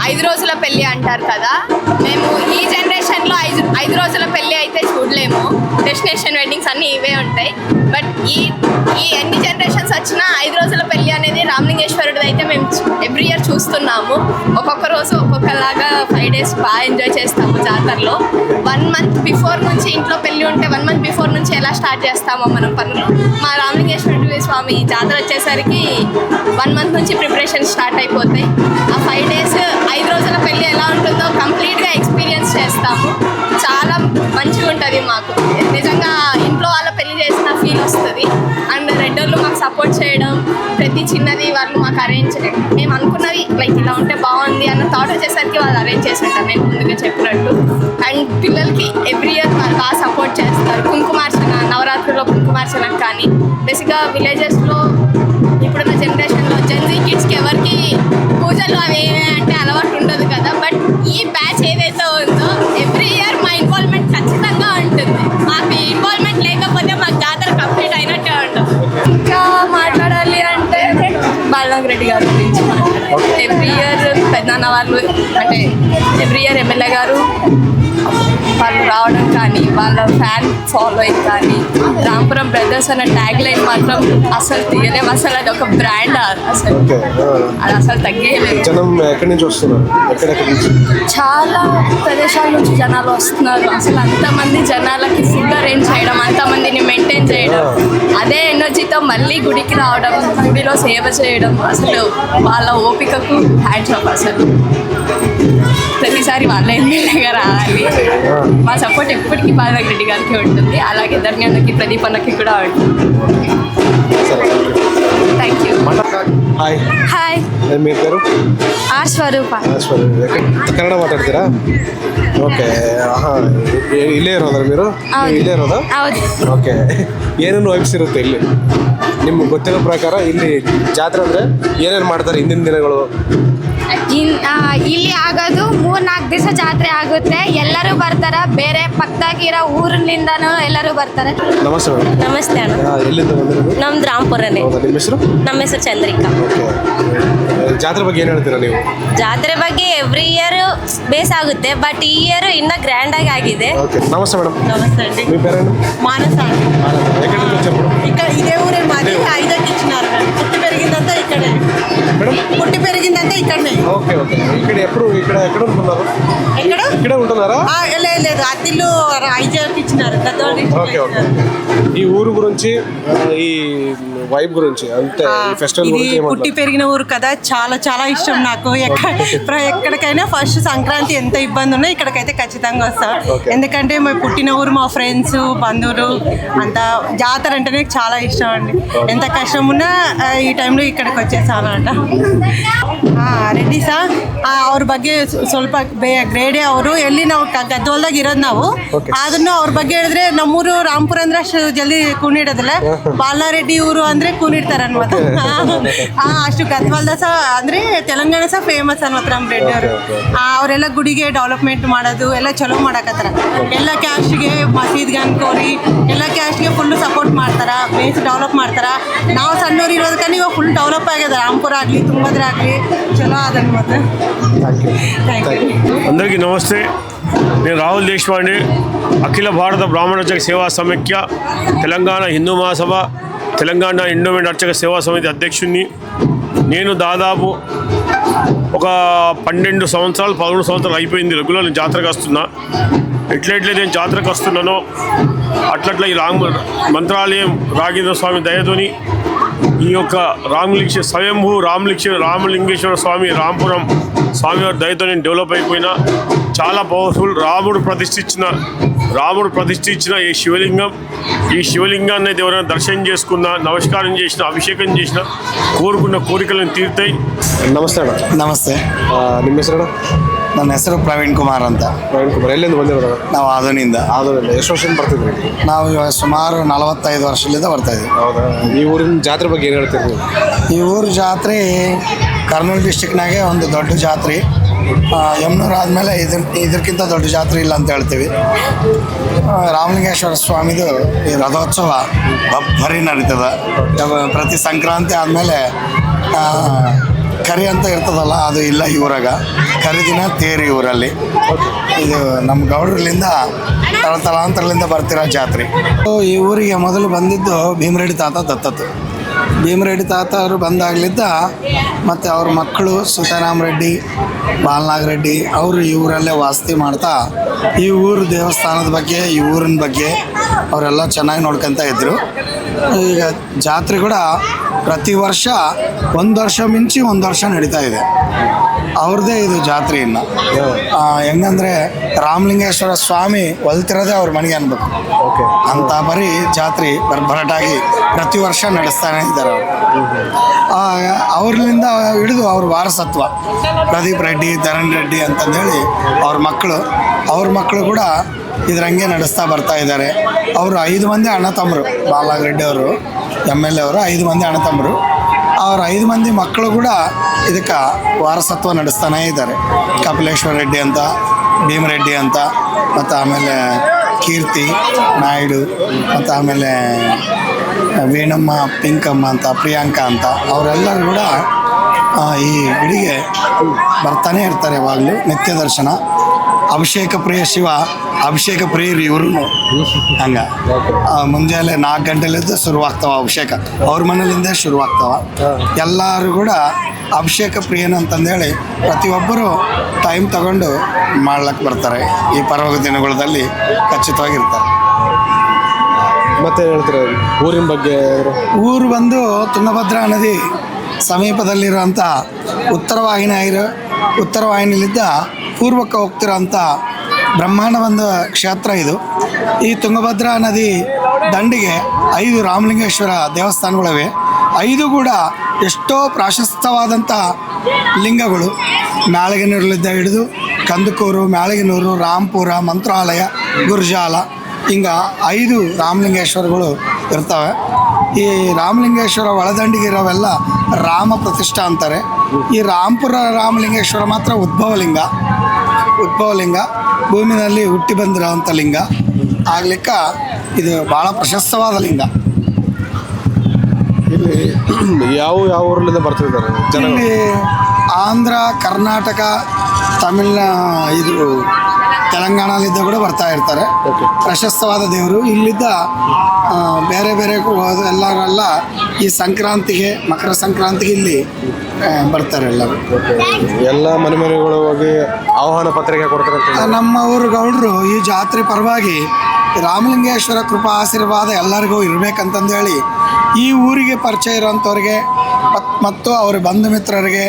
5 రోజుల పెళ్ళి అంటారు కదా, మేము ఈ జనరేషన్లో 5 రోజుల పెళ్ళి అయితే చూడలేము. డెస్టినేషన్ వెడ్డింగ్స్ అన్నీ ఇవే ఉంటాయి. బట్ ఈ ఎన్ని జనరేషన్స్ వచ్చినా 5 రోజుల పెళ్ళి అనేది రామలింగేశ్వరుడు అయితే మేము ఎవ్రీ ఇయర్ చూస్తున్నాము. ఒక్కొక్క రోజు ఒక్కొక్కలాగా 5 days బాగా ఎంజాయ్ చేస్తాము జాతరలో. 1 month బిఫోర్ నుంచి ఇంట్లో పెళ్ళి ఉంటే 1 month బిఫోర్ నుంచి ఎలా స్టార్ట్ చేస్తామో మనం పనులు, మా రామలింగేశ్వరుడు స్వామి జాతర వచ్చేసరికి 1 month నుంచి ప్రిపరేషన్ స్టార్ట్ అయిపోతాయి. ఆ 5 days 5 రోజుల పెళ్ళి ఎలా ఉంటుందో కంప్లీట్గా ఎక్స్పీరియన్స్ చేస్తాము. చాలా మంచిగా ఉంటుంది మాకు. నిజంగా ఇంట్లో వాళ్ళ పెళ్లి చేసిన ఫీల్ వస్తుంది. అండ్ రెడ్డోళ్ళు మాకు సపోర్ట్ చేయడం, ప్రతి చిన్నది వాళ్ళు మాకు అరేంజ్, మేము అనుకున్నది లైక్ ఇలా ఉంటే బాగుంది అన్న థాట్ వచ్చేసరికి వాళ్ళు అరేంజ్ చేసి ఉంటారు నేను ముందుగా చెప్పినట్టు. అండ్ పిల్లలకి ఎవ్రీ ఇయర్ బాగా సపోర్ట్ చేస్తారు. కుంకుమార్చన, నవరాత్రిలో కుంకుమార్చనకు కానీ బేసిక్గా విలేజెస్లో ఇప్పుడున్న జనరేషన్లో జెన్జీ కిడ్స్కి ఎవరికి పూజలు అవి అంటే అలవాటు ఉండదు కదా. బట్ ఈ బ్యాచ్ ఏదైతే ఉందో ఎవ్రీ ఇయర్ మా ఇన్వాల్వ్మెంట్ ఖచ్చితంగా ఉంటుంది. మాకు ఇన్వాల్వ్మెంట్ లేకపోతే మాకు జాతర కంప్లీట్ అయినట్టే ఉంటుంది. ఇంకా మాట్లాడాలి అంటే బాలనాగ్ రెడ్డి గారి గురించి మాట్లాడాలి. ఎవ్రీ ఇయర్ పెద్దనాన్న వాళ్ళు అంటే ఎవ్రీ ఇయర్ ఎమ్మెల్యే గారు వాళ్ళు రావడం కానీ, వాళ్ళ ఫ్యాన్ ఫాలోయింగ్ కానీ, రామపురం బ్రదర్స్ అన్న ట్యాగ్ లైన్ మాత్రం అసలు తీయలేము. అసలు అది ఒక బ్రాండ్, అసలు అది అసలు తగ్గేయలేదు. జనం ఎక్కడి నుంచి వస్తున్నారు? చాలా ప్రదేశాల నుంచి జనాలు వస్తున్నారు. అసలు అంతమంది జనాలకి ఫుడ్ అరేంజ్ చేయడం, అంతమందిని మెయింటైన్ చేయడం, అదే ఎనర్జీతో మళ్ళీ గుడికి రావడం, గుడిలో సేవ చేయడం, అసలు వాళ్ళ ఓపికకు హ్యాండ్స్ ఆఫ్. అసలు ప్రతిసారి వాళ్ళ ఎమ్మెల్యేగా రావాలి. మా సపోర్ట్ ఎప్పటికీ బాలనాగ్ రెడ్డి గారికి ఉంటుంది. అలాగే ధర్మ్యాన్నకి, ప్రదీప్ అన్నకి కూడా ఉంటుంది. Thank you. ಹಾಯ್ ಹಾಯ್, మీ పేరు? ಆರ್ ಸ್ವರೂಪ. ಕನ್ನಡ ಮಾತಾಡ್ತೀರಾ? ಓಕೆ. ಇಲ್ಲೇ ಇರೋದಾ మీరు? ಇಲ್ಲೇ ಇರೋದಾ? ಹೌದು. ಓಕೆ. ಏನೇನು ವೈಬ್ಸ್ ಇರುತ್ತೆ ಇಲ್ಲಿ ನಿಮ್ಗೆ ಗೊತ್ತಿರೋ ಪ್ರಕಾರ? ಇಲ್ಲಿ ಜಾತ್ರೆ ಅಂದರೆ ಏನೇನು ಮಾಡ್ತಾರೆ ಹಿಂದಿನ ದಿನಗಳು? ಇಲ್ಲಿ ಆಗೋದು 3-4 ದಿವಸ ಜಾತ್ರೆ ಆಗುತ್ತೆ. ಎಲ್ಲರೂ ಬರ್ತಾರ, ಬೇರೆ ಪಕ್ಕದಾಗಿರೋ ಊರಿನಿಂದನೂ ಎಲ್ಲರೂ ಬರ್ತಾರೆ. ನಮಸ್ತೆ ಮೇಡಮ್. ನಮಸ್ತೆ ಅಣ್ಣ. ಎಲ್ಲಿಂದ ಬಂದಿರೋದು? ನಮ್ದು ರಾಮಪುರನೇ. ಹೌದಾ? ನಿಮ್ಮ ಹೆಸರು? ನಮ್ಮ ಹೆಸರು ಚಂದ್ರಿಕಾ. ಓಕೆ. ಜಾತ್ರೆ ಬಗ್ಗೆ ಏನು ಹೇಳ್ತೀರಾ ನೀವು? ಜಾತ್ರೆ ಬಗ್ಗೆ ಎವ್ರಿ ಇಯರ್ ಬೇಸ್ ಆಗುತ್ತೆ, ಬಟ್ ಈ ಇಯರ್ ಇನ್ನೂ ಗ್ರ್ಯಾಂಡ್ ಆಗಿದೆ. ఓకే. నమస్తే మేడం. నమస్తే అండి. మీ పేరేంటి? మానస. ఎక్కడి నుంచి వచ్చారు మేడం? ఇక్కడ ఇదే ఊరే మాది. 5కి ఇచ్చినారు. పుట్టి పెరిగిందంతా ఇక్కడే. మేడం పుట్టి పెరిగిందంతా ఇక్కడనే. ఓకే. ఓకే. ఇక్కడ ఎక్కడ ఉంటున్నారు? ఎక్కడ? ఇక్కడే ఉంటున్నారా? లేదు, అత్తిల్లు 5కి ఇచ్చినారు. ఓకే. ఓకే. ఈ ఊరు గురించి, ఈ వైబ్ గురించి, అంతే ఈ ఫెస్టివల్ ఇది గురించి పుట్టి పెరిగిన ఊరు కదా, చాలా చాలా ఇష్టం నాకు. ఎక్కడికైనా ఫస్ట్ సంక్రాంతి ఎంత ఇబ్బంది ఉన్నా ఇక్కడికైతే ఖచ్చితంగా వస్తాం. ఎందుకంటే మా పుట్టిన ఊరు, మా ఫ్రెండ్స్, బంధువులు అంతా. జాతర అంటేనే చాలా ఇష్టం అండి. ఎంత కష్టం ఉన్నా ಈ ಟೈಮ್ಲು ಇಕ್ಕಡಕ್ಕೆ వచ్చేసాను ಅಂತ. ರೆಡ್ಡಿ ಸಾ ಅವ್ರ ಬಗ್ಗೆ ಸ್ವಲ್ಪ ಗ್ರೇಡೇ ಅವರು. ಎಲ್ಲಿ ನಾವು ಗದ್ದವಲ್ದಾಗ ಇರೋದು ನಾವು, ಆದ್ರೂ ಅವ್ರ ಬಗ್ಗೆ ಹೇಳಿದ್ರೆ ನಮ್ಮೂರು ರಾಮಪುರ ಅಂದ್ರೆ ಅಷ್ಟು ಜಲ್ದಿ ಕೂನಿಡೋದಿಲ್ಲ. ಬಾಲನಾರೆಡ್ಡಿ ಊರು ಅಂದ್ರೆ ಕೂನಿಡ್ತಾರೆ ಅನ್ಮತ. ಅಷ್ಟು ಗದ್ದವಲ್ದ ಸಹ ಅಂದ್ರೆ ತೆಲಂಗಾಣ ಸಹ ಫೇಮಸ್ ಅನ್ಮತ್ ನಮ್ಮ ರೆಡ್ಡಿ ಅವರು. ಅವರೆಲ್ಲ ಗುಡಿಗೆ ಡೆವಲಪ್ಮೆಂಟ್ ಮಾಡೋದು ಎಲ್ಲ ಚಲೋ ಮಾಡಕತ್ತಾರ. ಎಲ್ಲ ಕ್ಯಾಶ್ ಕ್ಯಾಸ್ಟ್ಗೆ ಮಸೀದ್ಗೆ ಅನ್ಕೋರಿ ಎಲ್ಲ ಕ್ಯಾಸ್ಟ್ಗೆ ಫುಲ್ಲು ಸಪೋರ್ಟ್ ಮಾಡ್ತಾರೆ, ಬೇಸ್ ಡೆವಲಪ್ ಮಾಡ್ತಾರೆ. ನಾವು ಸಣ್ಣವ್ರು ಇರೋದಕ್ಕೆ ಇವಾಗ ಫುಲ್ ಡೆವಲಪ್ ಆಗಿದೆ. ರಾಂಪುರ ಆಗಲಿ ತುಂಗಭದ್ರಾ ಆಗಲಿ ಚಲೋ ಅದನ್ನು ಮತ್ತೆ. Thank you. అందరికీ నమస్తే. నేను రాహుల్ దేశపాండే, అఖిల భారత బ్రాహ్మణ అర్చక సేవా సమైక్య, తెలంగాణ హిందూ మహాసభ, తెలంగాణ ఎండోమెంట్ అర్చక సేవా సమితి అధ్యక్షుడిని. నేను దాదాపు ఒక 12 సంవత్సరాలు 11 సంవత్సరాలు అయిపోయింది రెగ్యులర్ నేను జాతరకు వస్తున్నా. ఎట్లయితే నేను జాతరకు వస్తున్నానో అట్లట్లా ఈ మంత్రాలయం రాఘవేంద్ర స్వామి దయతోని ఈ యొక్క స్వయంభూ రామలింగేశ్వర స్వామి రాంపురం స్వామివారి దయతో నేను డెవలప్ అయిపోయినా. చాలా పవర్ఫుల్. రాముడు ప్రతిష్ఠించిన ఈ శివలింగాన్ని అయితే ఎవరైనా దర్శనం చేసుకున్నా, నమస్కారం చేసిన, అభిషేకం చేసిన, కోరుకున్న కోరికలను తీరుతాయి. ನಮಸ್ತೆ ಅಣ್ಣ. ನಮಸ್ತೆ. ನಿಮ್ಮ ಹೆಸರು? ನನ್ನ ಹೆಸರು ಪ್ರವೀಣ್ ಕುಮಾರ್ ಅಂತ. ಪ್ರವೀಣ್ ಕುಮಾರ್. ಎಲ್ಲಿಂದ ಬಂದಿರೋದು? ನಾವು ಆದೋನಿಂದ. ಎಷ್ಟು ವರ್ಷದಿಂದ ಬರ್ತಿದ್ರಿ? ನಾವು ಇವಾಗ ಸುಮಾರು 45 ವರ್ಷದಿಂದ ಬರ್ತಾ ಇದ್ದೀವಿ. ಹೌದಾ? ಈ ಊರಿನ ಜಾತ್ರೆ ಬಗ್ಗೆ ಏನು ಹೇಳ್ತೀರಿ? ಈ ಊರ ಜಾತ್ರೆ ಕರ್ನೂಲು ಡಿಸ್ಟಿಕ್ನಾಗೆ ಒಂದು ದೊಡ್ಡ ಜಾತ್ರೆ. ಯಮನೂರು ಆದಮೇಲೆ ಇದಕ್ಕಿಂತ ದೊಡ್ಡ ಜಾತ್ರೆ ಇಲ್ಲ ಅಂತ ಹೇಳ್ತೀವಿ. ರಾಮಲಿಂಗೇಶ್ವರ ಸ್ವಾಮಿದು ಈ ರಥೋತ್ಸವ ಭರ್ಜರಿ ನಡೀತದೆ. ಪ್ರತಿ ಸಂಕ್ರಾಂತಿ ಆದಮೇಲೆ ಕರಿ ಅಂತ ಇರ್ತದಲ್ಲ, ಅದು ಇಲ್ಲ ಈ ಊರಾಗ. ಕರಿದಿನ ತೇರು ಈ ಊರಲ್ಲಿ. ಇದು ನಮ್ಮ ಗೌಡ್ರಲಿಂದ ತಲಾಂತರಲಿಂದ ಬರ್ತಿರೋ ಜಾತ್ರೆ. ಈ ಊರಿಗೆ ಮೊದಲು ಬಂದಿದ್ದು ಭೀಮರೆಡ್ಡಿ ತಾತ ದತ್ತತ್ತು. ಭೀಮರೆಡ್ಡಿ ತಾತ ಅವರು ಬಂದಾಗಲಿದ್ದ ಮತ್ತು ಅವ್ರ ಮಕ್ಕಳು ಸೀತಾರಾಮ ರೆಡ್ಡಿ, ಬಾಲನಾಗ ರೆಡ್ಡಿ ಅವರು ಈ ಊರಲ್ಲೇ ವಾಸತಿ ಮಾಡ್ತಾ ಈ ಊರು ದೇವಸ್ಥಾನದ ಬಗ್ಗೆ, ಈ ಊರಿನ ಬಗ್ಗೆ ಅವರೆಲ್ಲ ಚೆನ್ನಾಗಿ ನೋಡ್ಕೊತ ಇದ್ದರು. ಈಗ ಜಾತ್ರೆ ಕೂಡ ಪ್ರತಿ ವರ್ಷ ಒಂದು ವರ್ಷ ಮಿಂಚಿ ಒಂದು ವರ್ಷ ನಡೀತಾ ಇದೆ. ಅವ್ರದ್ದೇ ಇದು ಜಾತ್ರೆ. ಇನ್ನು ಹೆಂಗಂದರೆ ರಾಮಲಿಂಗೇಶ್ವರ ಸ್ವಾಮಿ ಒಲ್ತಿರೋದೇ ಅವ್ರ ಮನೆಗೆ ಅನ್ಬೇಕು. ಅಂಥ ಬರೀ ಜಾತ್ರೆ ಭರಭರಾಟಾಗಿ ಪ್ರತಿ ವರ್ಷ ನಡೆಸ್ತಾನೆ ಇದ್ದಾರೆ ಅವರು. ಅವ್ರಲಿಂದ ಹಿಡಿದು ಅವ್ರ ವಾರಸತ್ವ ಪ್ರದೀಪ್ ರೆಡ್ಡಿ, ಧರಣ್ ರೆಡ್ಡಿ ಅಂತಂದೇಳಿ ಅವ್ರ ಮಕ್ಕಳು ಕೂಡ ಇದರಂಗೆ ನಡೆಸ್ತಾ ಬರ್ತಾ ಇದ್ದಾರೆ. ಅವರು 5 ಮಂದಿ ಅಣ್ಣ ತಮ್ಮರು. ಬಾಲನಾಗ ರೆಡ್ಡಿ ಅವರು MLA ಅವರು 5 ಮಂದಿ ಅಣ್ಣ ತಮ್ಮರು. ಅವ್ರ 5 ಮಂದಿ ಮಕ್ಕಳು ಕೂಡ ಇದಕ್ಕೆ ವಾರಸತ್ವ ನಡೆಸ್ತಾನೇ ಇದ್ದಾರೆ. ಕಪಿಲೇಶ್ವರ ರೆಡ್ಡಿ ಅಂತ, ಭೀಮರೆಡ್ಡಿ ಅಂತ, ಮತ್ತು ಆಮೇಲೆ ಕೀರ್ತಿ ನಾಯ್ಡು, ಮತ್ತು ಆಮೇಲೆ ವೀಣಮ್ಮ, ಪಿಂಕಮ್ಮ ಅಂತ, ಪ್ರಿಯಾಂಕಾ ಅಂತ ಅವರೆಲ್ಲರೂ ಕೂಡ ಈ ಗುಡಿಗೆ ಬರ್ತಾನೆ ಇರ್ತಾರೆ ಯಾವಾಗಲೂ. ನಿತ್ಯ ದರ್ಶನ. ಅಭಿಷೇಕ ಪ್ರಿಯ ಶಿವ, ಅಭಿಷೇಕ ಪ್ರಿಯರು ಇವರು. ಹಂಗೆ ಮುಂಜಾನೆ 4 ಗಂಟೆಲಿಂದ ಶುರುವಾಗ್ತಾವ ಅಭಿಷೇಕ. ಅವ್ರ ಮನೇಲಿಂದ ಶುರುವಾಗ್ತಾವ. ಎಲ್ಲರೂ ಕೂಡ ಅಭಿಷೇಕ ಪ್ರಿಯನ ಅಂತಂದೇಳಿ ಪ್ರತಿಯೊಬ್ಬರು ಟೈಮ್ ತಗೊಂಡು ಮಾಡ್ಲಿಕ್ಕೆ ಬರ್ತಾರೆ. ಈ ಪರ್ವ ದಿನಗಳಲ್ಲಿ ಖಚಿತವಾಗಿರ್ತಾರೆ. ಮತ್ತೆ ಹೇಳ್ತೀರ ಊರಿನ ಬಗ್ಗೆ? ಊರು ಬಂದು ತುಂಗಭದ್ರಾ ನದಿ ಸಮೀಪದಲ್ಲಿರುವಂಥ ಉತ್ತರ ವಾಹಿನಿಲಿದ್ದ ಪೂರ್ವಕ್ಕೆ ಹೋಗ್ತಿರೋಂಥ ಬ್ರಹ್ಮಾಂಡ ಒಂದು ಕ್ಷೇತ್ರ ಇದು. ಈ ತುಂಗಭದ್ರಾ ನದಿ ದಂಡಿಗೆ 5 ರಾಮಲಿಂಗೇಶ್ವರ ದೇವಸ್ಥಾನಗಳಿವೆ. 5 ಕೂಡ ಎಷ್ಟೋ ಪ್ರಾಶಸ್ತ್ಯವಾದಂಥ ಲಿಂಗಗಳು. ಮ್ಯಾಳಗಿನೂರಲ್ಲಿದ್ದ ಹಿಡಿದು ಕಂದಕೂರು, ಮ್ಯಾಳಗಿನೂರು, ರಾಂಪುರ, ಮಂತ್ರಾಲಯ, ಗುರ್ಜಾಲ, ಹಿಂಗೆ 5 ರಾಮಲಿಂಗೇಶ್ವರಗಳು ಇರ್ತವೆ. ಈ ರಾಮಲಿಂಗೇಶ್ವರ ಒಳದಂಡಿಗೆ ಇರೋವೆಲ್ಲ ರಾಮ ಪ್ರತಿಷ್ಠಾ ಅಂತಾರೆ. ಈ ರಾಂಪುರ ರಾಮಲಿಂಗೇಶ್ವರ ಮಾತ್ರ ಉದ್ಭವಲಿಂಗ. ಭೂಮಿನಲ್ಲಿ ಹುಟ್ಟಿ ಬಂದಿರೋವಂಥ ಲಿಂಗ ಆಗ್ಲಿಕ್ಕ ಇದು ಭಾಳ ಪ್ರಶಸ್ತವಾದ ಲಿಂಗ. ಇಲ್ಲಿ ಯಾವ ಊರಲ್ಲಿಂದ ಬರ್ತಿದ್ದಾರೆ ಜನ? ಇಲ್ಲಿ ಆಂಧ್ರ, ಕರ್ನಾಟಕ, ಇದು ತೆಲಂಗಾಣಲಿದ್ದ ಕೂಡ ಬರ್ತಾ ಇರ್ತಾರೆ. ಪ್ರಶಸ್ತವಾದ ದೇವರು. ಇಲ್ಲಿದ್ದ ಬೇರೆ ಎಲ್ಲರೆಲ್ಲ ಈ ಸಂಕ್ರಾಂತಿಗೆ, ಮಕರ ಸಂಕ್ರಾಂತಿಗೆ ಇಲ್ಲಿ ಬರ್ತಾರೆ ಎಲ್ಲರೂ. ಎಲ್ಲ ಮನೆಗಳು ಹೋಗಿ ಆಹ್ವಾನ ಪತ್ರಿಕೆ ಕೊಡ್ತಾರೆ. ನಮ್ಮ ಊರು ಗೌಡರು ಈ ಜಾತ್ರೆ ಪರವಾಗಿ ರಾಮಲಿಂಗೇಶ್ವರ ಕೃಪಾ ಆಶೀರ್ವಾದ ಎಲ್ಲರಿಗೂ ಇರಬೇಕಂತಂದೇಳಿ ಈ ಊರಿಗೆ ಪರಿಚಯ ಇರೋಂಥವ್ರಿಗೆ ಮತ್ತು ಅವ್ರ ಬಂಧು ಮಿತ್ರರಿಗೆ,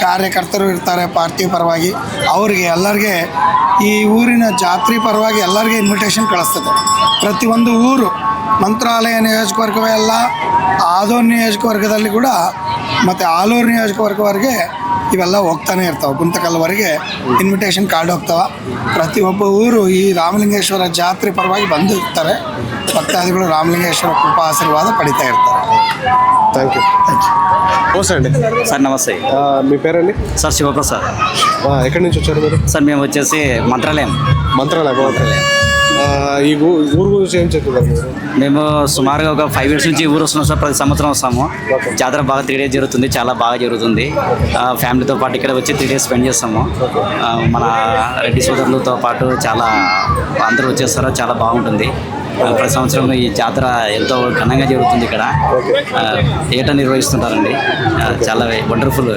ಕಾರ್ಯಕರ್ತರು ಇರ್ತಾರೆ ಪಾರ್ಟಿ ಪರವಾಗಿ, ಅವರಿಗೆ ಎಲ್ಲರಿಗೆ ಈ ಊರಿನ ಜಾತ್ರೆ ಪರವಾಗಿ ಎಲ್ಲರಿಗೆ ಇನ್ವಿಟೇಷನ್ ಕಳಿಸ್ತದೆ. ಪ್ರತಿಯೊಂದು ಊರು ಮಂತ್ರಾಲಯ ನಿಯೋಜಕವರ್ಗವೇ ಅಲ್ಲ, ಆದೋನ್ ನಿಯೋಜಕವರ್ಗದಲ್ಲಿ ಕೂಡ ಮತ್ತು ಆಲೂರು ನಿಯೋಜಕವರ್ಗವರೆಗೆ ಇವೆಲ್ಲ ಹೋಗ್ತಾನೆ ಇರ್ತಾವೆ. ಗುಂತಕಲ್ವರೆಗೆ ಇನ್ವಿಟೇಷನ್ ಕಾರ್ಡ್ ಹೋಗ್ತಾವೆ. ಪ್ರತಿಯೊಬ್ಬ ಊರು ಈ ರಾಮಲಿಂಗೇಶ್ವರ ಜಾತ್ರೆ ಪರವಾಗಿ ಬಂದು ಇರ್ತಾರೆ. ಭಕ್ತಾದಿಗಳು రామలింగేశ్వర కృపా ఆశీర్వాద పడితే ఇర్తారు. Thank you. నమస్తే అండి. సార్ నమస్తే. మీ పేరండి? సార్ శివప్రసాద్. ఎక్కడి నుంచి వచ్చారు మీరు? సార్ మేము వచ్చేసి మంత్రాలయం. ఈ ఊరు గురించి ఏం చెప్తున్నారు మీరు? మేము సుమారుగా ఒక 5 years నుంచి ఊరు వస్తున్నాం సార్. ప్రతి సంవత్సరం వస్తాము. జాతర బాగా 3 days జరుగుతుంది, చాలా బాగా జరుగుతుంది. ఫ్యామిలీతో పాటు ఇక్కడ వచ్చి 3 days స్పెండ్ చేస్తాము. మన రెడ్డి సోదరులతో పాటు చాలా అందరూ వచ్చేస్తారు, చాలా బాగుంటుంది. ప్రతి సంవత్సరం ఈ జాతర ఎంతో ఘనంగా జరుగుతుంది. ఇక్కడ ఏటా నిర్వహిస్తుంటారండి, చాలా వండర్ఫుల్.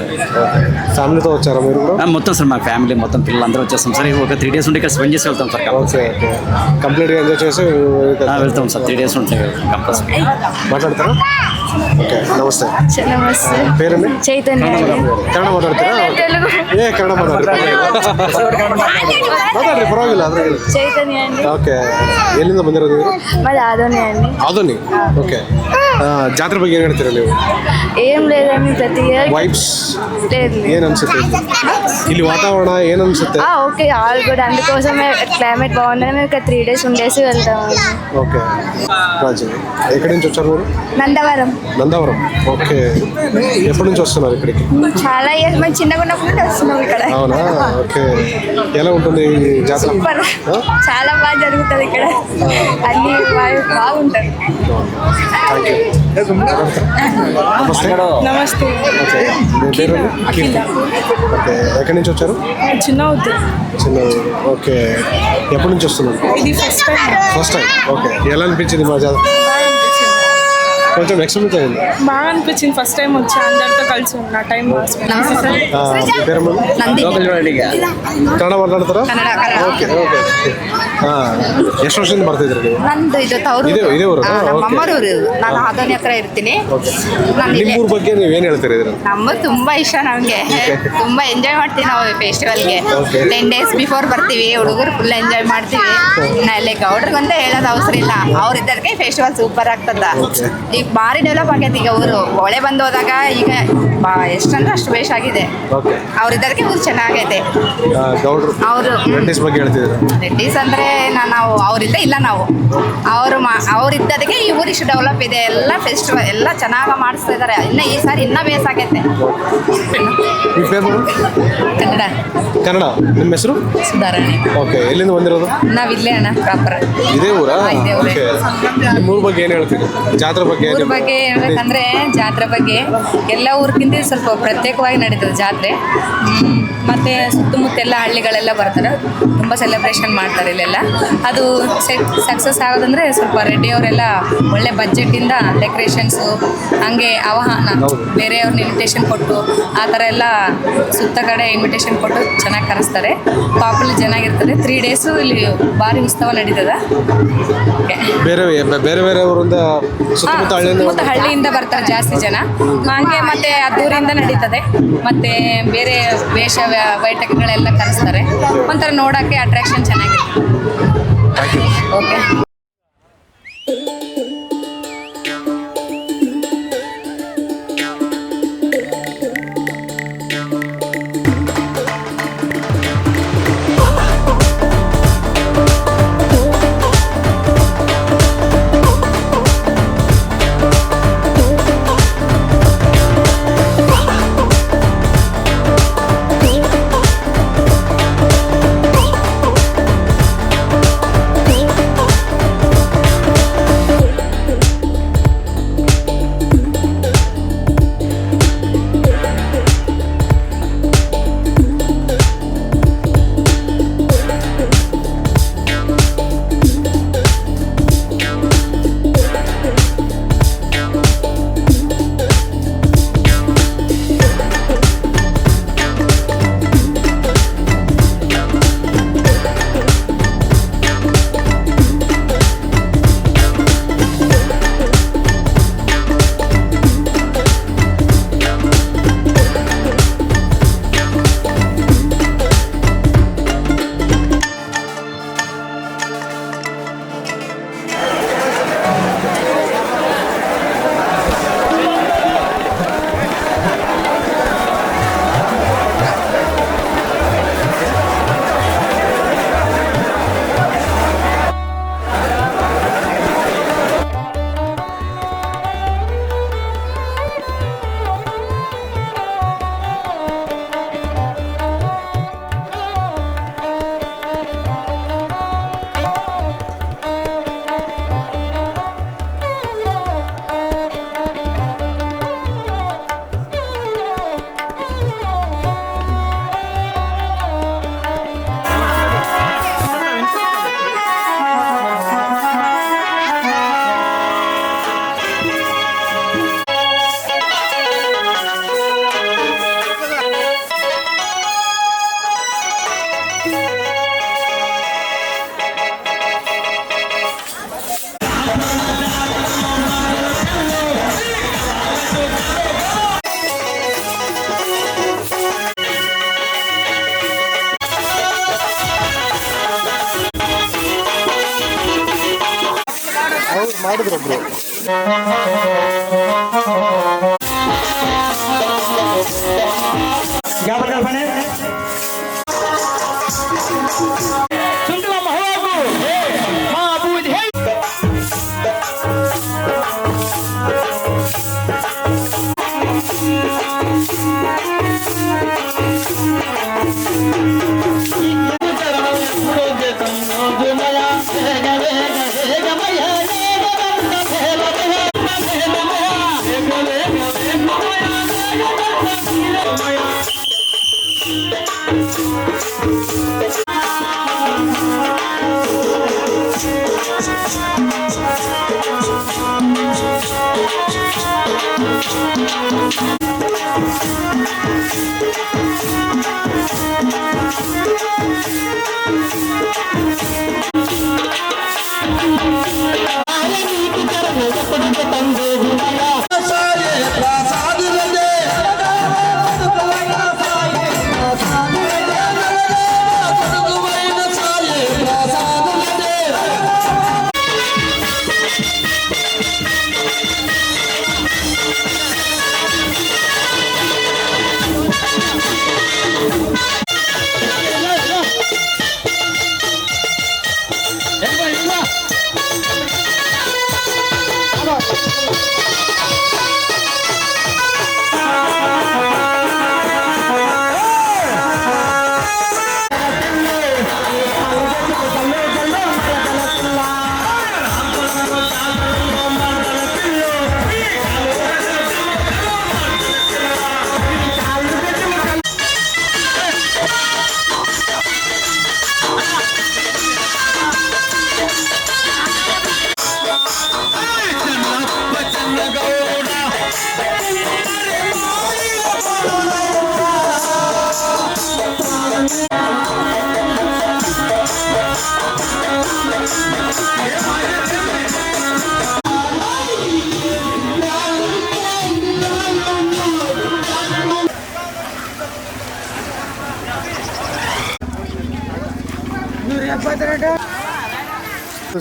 ఫ్యామిలీతో వచ్చారా మీరు కూడా? మొత్తం సార్ మా ఫ్యామిలీ మొత్తం పిల్లలందరూ వచ్చేస్తాం సార్. ఒక 3 days ఉంటే ఇక్కడ స్పెండ్ చేసి వెళ్తాం సార్. కంప్లీట్గా ఎంజాయ్ చేసి వెళ్తాం సార్. 3 days ఉంటాయి కంపల్సరీ. మాట్లాడతారా? ఓకే, నమస్తే. ನಮಸ್ತೆ. పేరండి? ಚೈತನ್ಯ. ಕನ್ನಡ ಮಾತಾಡ್ತೀರಾ? ಕನ್ನಡ ಮಾತಾಡ್ರಿ, ಪರವಾಗಿಲ್ಲ. ಅದ್ರಾಗಿಲ್ಲ. ಚೈತನ್ಯ ಅಂడి. ಓಕೆ, ಎಲ್ಲಿಂದ ಬಂದಿರೋದು ನೀವು? మాది ఆదోని అండి. ಆದೋನಿ. ಓಕೆ, ಜಾತ್ರೆ ಬಗ್ಗೆ ಏನು ಹೇಳ್ತೀರಾ ನೀವು? ఏం లేదండి, ప్రతి ఇయర్ ವೈಬ್ಸ್ లేదు. ಏನು ಅನ್ಸುತ್ತೆ ಇಲ್ಲಿ వాతావరణ ಏನು అనిపిస్తుంది? Okay, all good. అందుకోసమే క్లైమేట్ బాగుందని మేము ఇక్కడ 3 days ఉండేసి వెళ్తాము. ఓకే, రాజు ఎక్కడి నుంచి వచ్చారు మీరు? నందవరం. నందవరం. ఓకే, ఎప్పటి నుంచి వస్తున్నారు ఇక్కడికి? చాలా ఇయర్స్ మేము చిన్నగా ఉన్నప్పుడు నుండి వస్తున్నాం ఇక్కడ. అవునా? ఓకే, ఎలా ఉంటుంది ఈ జాతర? సూపర్, చాలా బాగా జరుగుతుంది ఇక్కడ. అన్ని బాగుంటాయి. నమస్తే. నమస్తే. ఓకే, మీ పేరు? కీర్తి. ఓకే, ఎక్కడి నుంచి వచ్చారు? చిన్న అవుతుంది. చిన్న. ఓకే, ఎప్పటి నుంచి వస్తున్నారు? ఇది first time. First time. Okay, ఎలా అనిపించింది మా జాతర? కొంచెం ఎక్స్పీరియన్స్ అయింది. బాగా అనిపించింది. ఫస్ట్ టైం వచ్చి అందరితో కలిసి ఉన్న టైం. మీ పేరు? ಕನ್ನಡ ಮಾತಾಡ್ತಾರಾ? Okay okay. ಎಷ್ಟು ವರ್ಷದಿಂದ ಬರ್ತಾ ಇದ್ರಿ ನೀವು? ನಂದು ಇದು ತವರು ಇದೇ ಊರು? ನಮ್ಮೂರು. ನಾನು ಆದೋನಿ ಹತ್ರ ಇರ್ತೀನಿ. ನಿಮ್ಮೂರ ಬಗ್ಗೆ ನೀವು ಏನು ಹೇಳ್ತೀರಿ ಇದ್ರ? ನಮ್ಮದು ತುಂಬಾ ಇಷ್ಟ ನಮಗೆ. ತುಂಬಾ ಎಂಜಾಯ್ ಮಾಡ್ತೀವಿ ನಾವು ಫೆಸ್ಟಿವಲ್ಗೆ. 10 days ಬಿಫೋರ್ ಬರ್ತೀವಿ. ಹುಡುಗರು ಫುಲ್ ಎಂಜಾಯ್ ಮಾಡ್ತೀವಿ. ಇಲ್ಲಿ ಗೌಡ್ರಿಗಂತ ಹೇಳೋದು ಅವಸರ ಇಲ್ಲ, ಅವ್ರಿದ್ದಕ್ಕೆ ಫೆಸ್ಟಿವಲ್ ಸೂಪರ್ ಆಗ್ತದ. ಈಗ ಭಾರಿ ಡೆವಲಪ್ ಆಗೈತೆ ಈಗ ಊರು. ಹೊಳೆ ಬಂದು ಹೋದಾಗ ಈಗ ಎಷ್ಟಂದ್ರೆ ಅಷ್ಟು ಬೇಷ್ ಆಗಿದೆ. ಅವ್ರಿದ್ದಕ್ಕೆ ಊರು ಚೆನ್ನಾಗೈತೆ. ಅವರು ರೆಡ್ಡಿಸ್ ಬಗ್ಗೆ ಹೇಳ್ತಿದ್ರು. ರೆಡ್ಡಿಸ್ ಅಂದ್ರೆ ನಾವು ಅವರಿದ್ದ ಇಲ್ಲ, ನಾವು ಅವರಿದ್ದದಕ್ಕೆ ಈ ಊರು ಇಷ್ಟು ಡೆವಲಪ್ ಇದೆ. ಎಲ್ಲ ಫೆಸ್ಟಿವಲ್ ಎಲ್ಲ ಚೆನ್ನಾಗಿ ಮಾಡಿಸ್ತಾ ಇದ್ದಾರೆ. ಇನ್ನು ಈ ಸಾರಿ ಇನ್ನೂ ಬೇಸಾಗೈತೆ. మీ పేరు? ಕನ್ನಡ. ಕನ್ನಡ. ನಿಮ್ಮ ಹೆಸರು? ಸುಧಾರಣೆ. ಓಕೆ, ಎಲ್ಲಿಂದ ಬಂದಿರೋದು? ನಾವು ಇಲ್ಲೇ ಅಣ್ಣ, ಪ್ರಾಪರ್. ಇದೇ ಊರಾ? ಓಕೆ, ನಿಮ್ಮ ಊರ ಬಗ್ಗೆ ಏನು ಹೇಳ್ತೀರಿ? ಜಾತ್ರೆ ಬಗ್ಗೆ? ಊರ ಬಗ್ಗೆ ಹೇಳ್ಬೇಕಂದ್ರೆ ಜಾತ್ರೆ ಬಗ್ಗೆ ಎಲ್ಲ ಊರಿಗಿಂತ ಸ್ವಲ್ಪ ಪ್ರತ್ಯೇಕವಾಗಿ ನಡೀತದೆ ಜಾತ್ರೆ. ಮತ್ತು ಸುತ್ತಮುತ್ತ ಎಲ್ಲ ಹಳ್ಳಿಗಳೆಲ್ಲ ಬರ್ತಾರೆ, ತುಂಬ ಸೆಲೆಬ್ರೇಷನ್ ಮಾಡ್ತಾರೆ ಇಲ್ಲೆಲ್ಲ. ಅದು ಸಕ್ಸಸ್ ಆಗೋದಂದರೆ ಸ್ವಲ್ಪ ರೆಡ್ಡಿಯವರೆಲ್ಲ ಒಳ್ಳೆ ಬಜೆಟಿಂದ ಡೆಕೋರೇಷನ್ಸು, ಹಾಗೆ ಆಹ್ವಾನ ಬೇರೆಯವ್ರನ್ನ ಇನ್ವಿಟೇಷನ್ ಕೊಟ್ಟು ಆ ಥರ ಎಲ್ಲ ಸುತ್ತ ಕಡೆ ಇನ್ವಿಟೇಷನ್ ಕೊಟ್ಟು ಚೆನ್ನಾಗಿ ಕರೆಸ್ತಾರೆ. ಪಾಪ್ಯುಲರ್ ಚೆನ್ನಾಗಿರ್ತದೆ. 3 days ಇಲ್ಲಿ ಭಾರಿ ಉತ್ಸವ ನಡೀತದೆ. ಬೇರೆ ಬೇರೆ ಊರಿಂದ ಸುತ್ತಮುತ್ತ ಹಳ್ಳಿಯಿಂದ ಬರ್ತಾರೆ ಜಾಸ್ತಿ ಜನ. ಹಾಗೆ ಮತ್ತೆ ಅದ್ದೂರಿಂದ ನಡೀತದೆ. ಮತ್ತೆ ಬೇರೆ ವೇಷ ವೈಟಕಗಳೆಲ್ಲ ಕರೆಸ್ತಾರೆ. ಒಂಥರ ನೋಡೋಕ್ಕೆ ಅಟ್ರಾಕ್ಷನ್ ಚೆನ್ನಾಗಿರುತ್ತೆ. ಓಕೆ. ಮಾಡಿದ್ರು ಒಬ್ರು.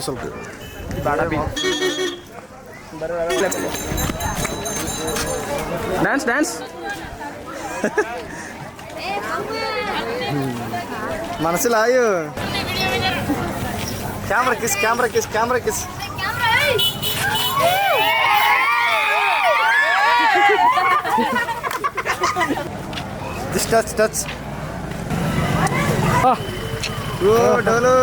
ಸ್ವಲ್ಪ ಡ್ಯಾನ್ಸ್ ಡ್ಯಾನ್ಸ್ మనసులో ఆయు camera kiss camera kiss camera kiss this touch touch ఓ డోలు